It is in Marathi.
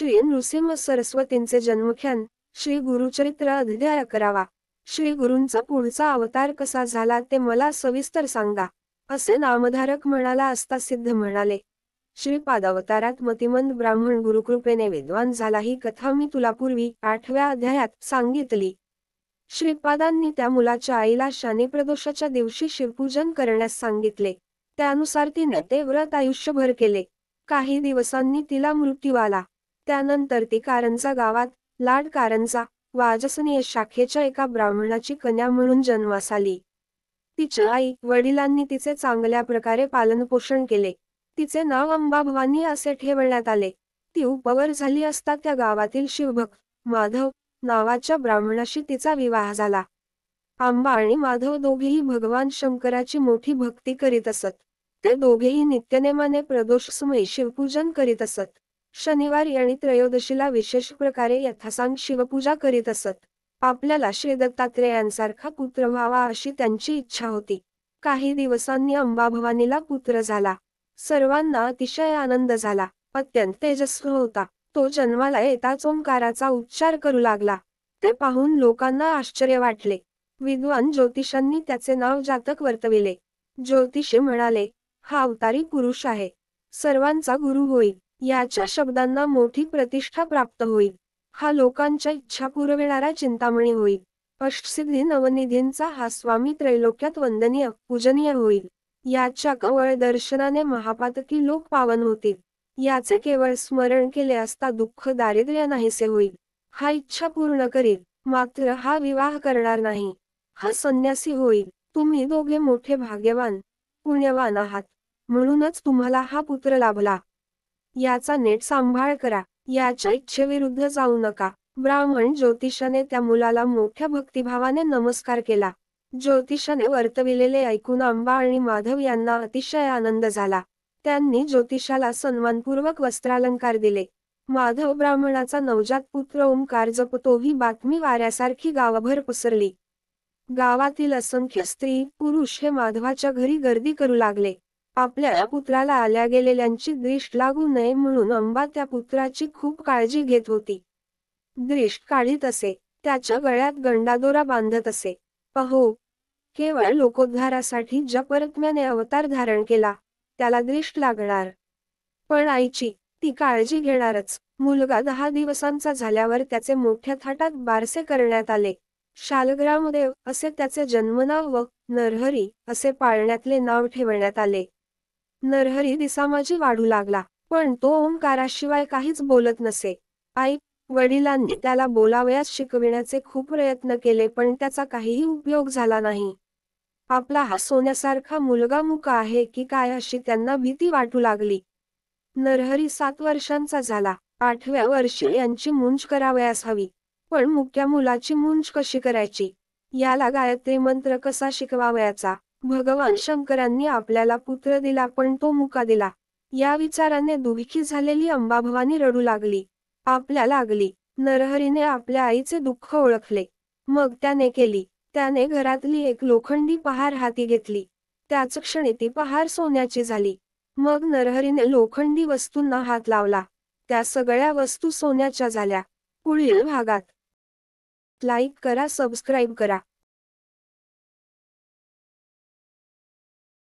श्री नृसिंह सरस्वतींचे जन्मख्यान. श्री गुरुचरित्र अध्याय 11. श्री गुरूंचा पुढचा अवतार कसा झाला ते मला सविस्तर सांगा, असे नामधारक म्हणाला असता सिद्ध म्हणाले. श्रीपाद अवतारात मतिमंद ब्राह्मण गुरुकृपेने विद्वान झाला ही कथा मी तुला पूर्वी 8व्या अध्यायात सांगितली. श्रीपादांनी त्या मुलाच्या आईला शनिप्रदोषाच्या दिवशी शिवपूजन करण्यास सांगितले. त्यानुसार तिने ते व्रत आयुष्यभर केले. काही दिवसांनी तिला मृत्यू आला. त्यानंतर ती कारंजा गावात लाड कारंजा वाजसनीय शाखेच्या एका ब्राह्मणाची कन्या म्हणून जन्मास आली. तिच्या आई वडिलांनी तिचे चांगल्या प्रकारे पालनपोषण केले. तिचे नाव अंबाभवानी असे ठेवण्यात आले. ती उपवर झाली असता त्या गावातील शिवभक्त माधव नावाच्या ब्राह्मणाशी तिचा विवाह झाला. अंबा आणि माधव दोघेही भगवान शंकराची मोठी भक्ती करीत असत. ते दोघेही नित्यनेमाने प्रदोषसमयी शिवपूजन करीत असत. शनिवारी आणि त्रयोदशीला विशेष प्रकारे यथासांग शिवपूजा करीत असत. आपल्याला श्री दत्तात्रेयांसारखा पुत्र व्हावा अशी त्यांची इच्छा होती. काही दिवसांनी अंबाभवानीला पुत्र झाला. सर्वांना अतिशय आनंद झाला. अत्यंत तेजस्वी होता. तो जन्माला येताच ओंकाराचा उच्चार करू लागला. ते पाहून लोकांना आश्चर्य वाटले. विद्वान ज्योतिषांनी त्याचे नाव जातक वर्तविले. ज्योतिषी म्हणाले, हा अवतारी पुरुष आहे. सर्वांचा गुरु होईल. याच्या शब्दांना मोठी प्रतिष्ठा प्राप्त होईल. हा लोकांच्या इच्छा पुरविणारा चिंतामणी होईल. अष्टसिद्धी नवनिधींचा हा स्वामी त्रैलोक्यात वंदनीय पूजनीय होईल. याच्या कवळ दर्शनाने महापातकी लोक पावन होतील. याचे केवळ स्मरण केले असता दुःख दारिद्र्य नाहीसे होईल. हा इच्छा पूर्ण करील, मात्र हा विवाह करणार नाही. हा संन्यासी होईल. तुम्ही दोघे मोठे भाग्यवान पुण्यवान आहात, म्हणूनच तुम्हाला हा पुत्र लाभला. याचा नीट सांभाळ करा. याच्या इच्छेविरुद्ध जाऊ नका. ब्राह्मण ज्योतिषाने त्या मुलाला मोठ्या भक्तिभावाने नमस्कार केला. ज्योतिषाने वर्तविलेले ऐकून अंबा आणि माधव यांना अतिशय आनंद झाला. त्यांनी ज्योतिषाला सन्मानपूर्वक वस्त्रालंकार दिले. माधव ब्राह्मणाचा नवजात पुत्र ओंकार जपतो ही बातमी वाऱ्यासारखी गावभर पसरली. गावातील असंख्य स्त्री पुरुष हे माधवाच्या घरी गर्दी करू लागले. आपल्या पुत्राला आल्या गेलेल्यांची दृष्ट लागू नये म्हणून अंबा त्या पुत्राची खूप काळजी घेत होती. दृष्ट काढीत असे. त्याच्या गळ्यात गंडादोरा बांधत असे. अहो, केवळ लोकोद्धारासाठी ज्या परमात्म्याने अवतार धारण केला त्याला दृष्ट लागणार. पण आईची ती काळजी घेणारच. मुलगा 10 दिवसांचा झाल्यावर त्याचे मोठ्या थाटात बारसे करण्यात आले. शालग्रामदेव असे त्याचे जन्मनाव व नरहरी असे पाळण्यातले नाव ठेवण्यात आले. नरहरी दिसामाजी वाढू लागला, पण तो ओंकाराशिवाय काहीच बोलत नसे. आई वडिलांनी त्याला बोलावयास शिकविण्याचे खूप प्रयत्न केले, पण त्याचा काहीही उपयोग झाला नाही. आपला हा सोन्यासारखा मुलगा मुका आहे की काय अशी त्यांना भीती वाटू लागली. नरहरी 7 वर्षांचा झाला. 8व्या वर्षी यांची मुंज करावयास हवी. पण मुक्या मुलाची मुंज कशी करायची? याला गायत्री मंत्र कसा शिकवावयाचा? भगवान शंकरांनी आपल्याला पुत्र दिला पण तो मुका दिला. या विचाराने दुःखी झालेली अंबाभवानी रडू लागली. आपल्या लागली. नरहरीने आपल्या आईचे दुःख ओळखले. मग त्याने घरातली एक लोखंडी पहार हाती घेतली. त्याच क्षणी ती पहार सोन्याची झाली. मग नरहरीने लोखंडी वस्तूंना हात लावला. त्या सगळ्या वस्तू सोन्याच्या झाल्या. पुढील भागात लाईक करा, सबस्क्राईब करा.